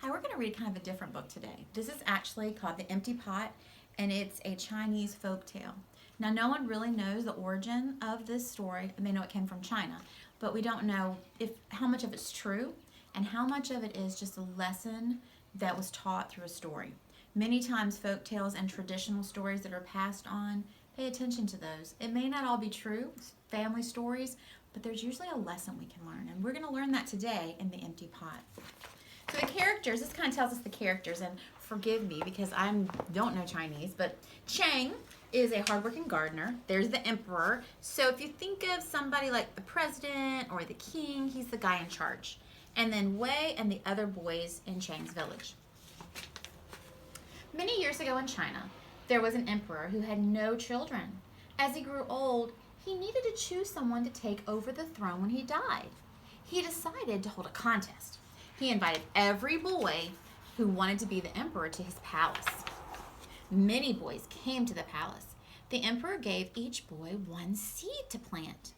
Hi, we're going to read kind of a different book today. This is actually called The Empty Pot, and it's a Chinese folk tale. Now, no one really knows the origin of this story. They know it came from China, but we don't know how much of it's true and how much of it is just a lesson that was taught through a story. Many times, folk tales and traditional stories that are passed on, pay attention to those. It may not all be true, family stories, but there's usually a lesson we can learn, and we're going to learn that today in The Empty Pot. So the characters, this kind of tells us the characters, and forgive me because I don't know Chinese, but Chang is a hardworking gardener. There's the emperor. So if you think of somebody like the president or the king, he's the guy in charge. And then Wei and the other boys in Chang's village. Many years ago in China, there was an emperor who had no children. As he grew old, he needed to choose someone to take over the throne when he died. He decided to hold a contest. He invited every boy who wanted to be the emperor to his palace. Many boys came to the palace. The emperor gave each boy one seed to plant.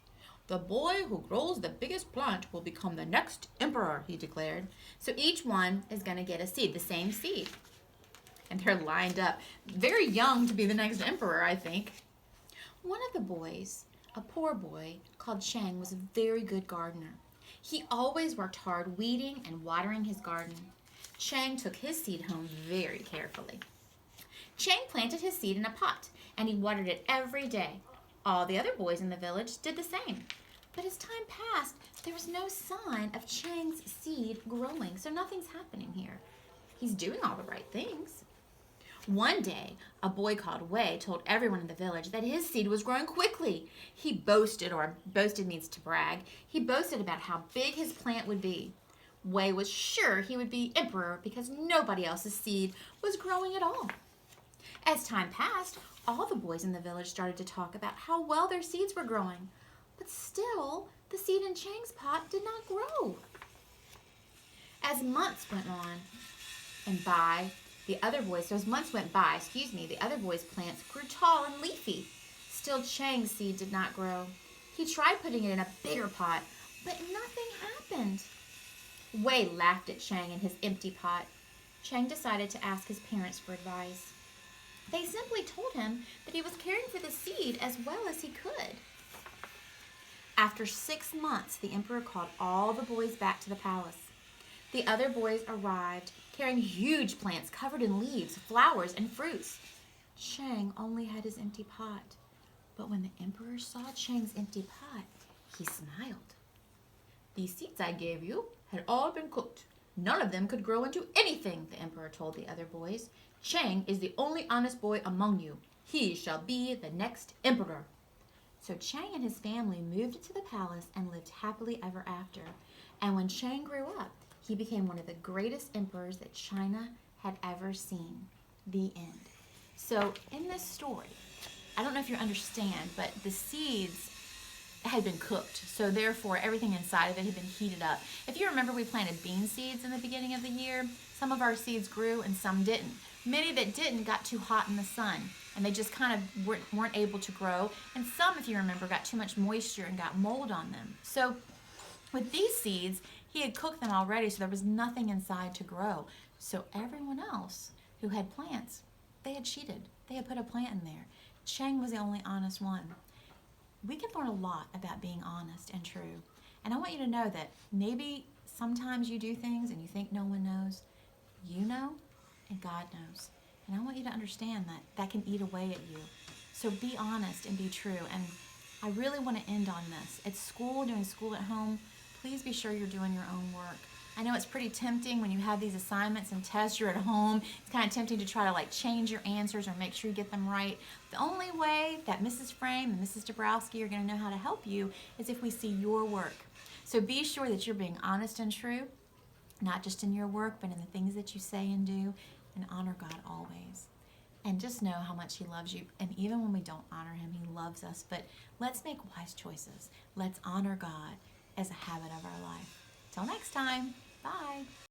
"The boy who grows the biggest plant will become the next emperor," he declared. So each one is going to get a seed, the same seed. And they're lined up, very young to be the next emperor, I think. One of the boys, a poor boy called Chang, was a very good gardener. He always worked hard weeding and watering his garden. Chang took his seed home very carefully. Chang planted his seed in a pot, and he watered it every day. All the other boys in the village did the same. But as time passed, there was no sign of Chang's seed growing, so nothing's happening here. He's doing all the right things. One day, a boy called Wei told everyone in the village that his seed was growing quickly. He boasted, or boasted means to brag, he boasted about how big his plant would be. Wei was sure he would be emperor because nobody else's seed was growing at all. As time passed, all the boys in the village started to talk about how well their seeds were growing. But still, the seed in Chang's pot did not grow. As months went on and by, the other boys' plants grew tall and leafy. Still, Chang's seed did not grow. He tried putting it in a bigger pot, but nothing happened. Wei laughed at Chang and his empty pot. Chang decided to ask his parents for advice. They simply told him that he was caring for the seed as well as he could. After 6 months, the emperor called all the boys back to the palace. The other boys arrived, carrying huge plants covered in leaves, flowers, and fruits. Chang only had his empty pot. But when the emperor saw Chang's empty pot, he smiled. "These seeds I gave you had all been cooked. None of them could grow into anything," the emperor told the other boys. "Chang is the only honest boy among you. He shall be the next emperor." So Chang and his family moved into the palace and lived happily ever after. And when Chang grew up, he became one of the greatest emperors that China had ever seen. The end. So in this story, I don't know if you understand, but the seeds had been cooked. So therefore, everything inside of it had been heated up. If you remember, we planted bean seeds in the beginning of the year. Some of our seeds grew and some didn't. Many that didn't got too hot in the sun, and they just kind of weren't able to grow. And some, if you remember, got too much moisture and got mold on them. So with these seeds, he had cooked them already, so there was nothing inside to grow. So everyone else who had plants, they had cheated. They had put a plant in there. Chang was the only honest one. We can learn a lot about being honest and true. And I want you to know that maybe sometimes you do things and you think no one knows. You know, and God knows. And I want you to understand that that can eat away at you. So be honest and be true. And I really want to end on this. At school, doing school at home, please be sure you're doing your own work. I know it's pretty tempting when you have these assignments and tests, you're at home. It's kind of tempting to try to change your answers or make sure you get them right. The only way that Mrs. Frame and Mrs. Dabrowski are going to know how to help you is if we see your work. So be sure that you're being honest and true, not just in your work, but in the things that you say and do, and honor God always. And just know how much He loves you. And even when we don't honor Him, He loves us. But let's make wise choices. Let's honor God as a habit of our life. Till next time, bye.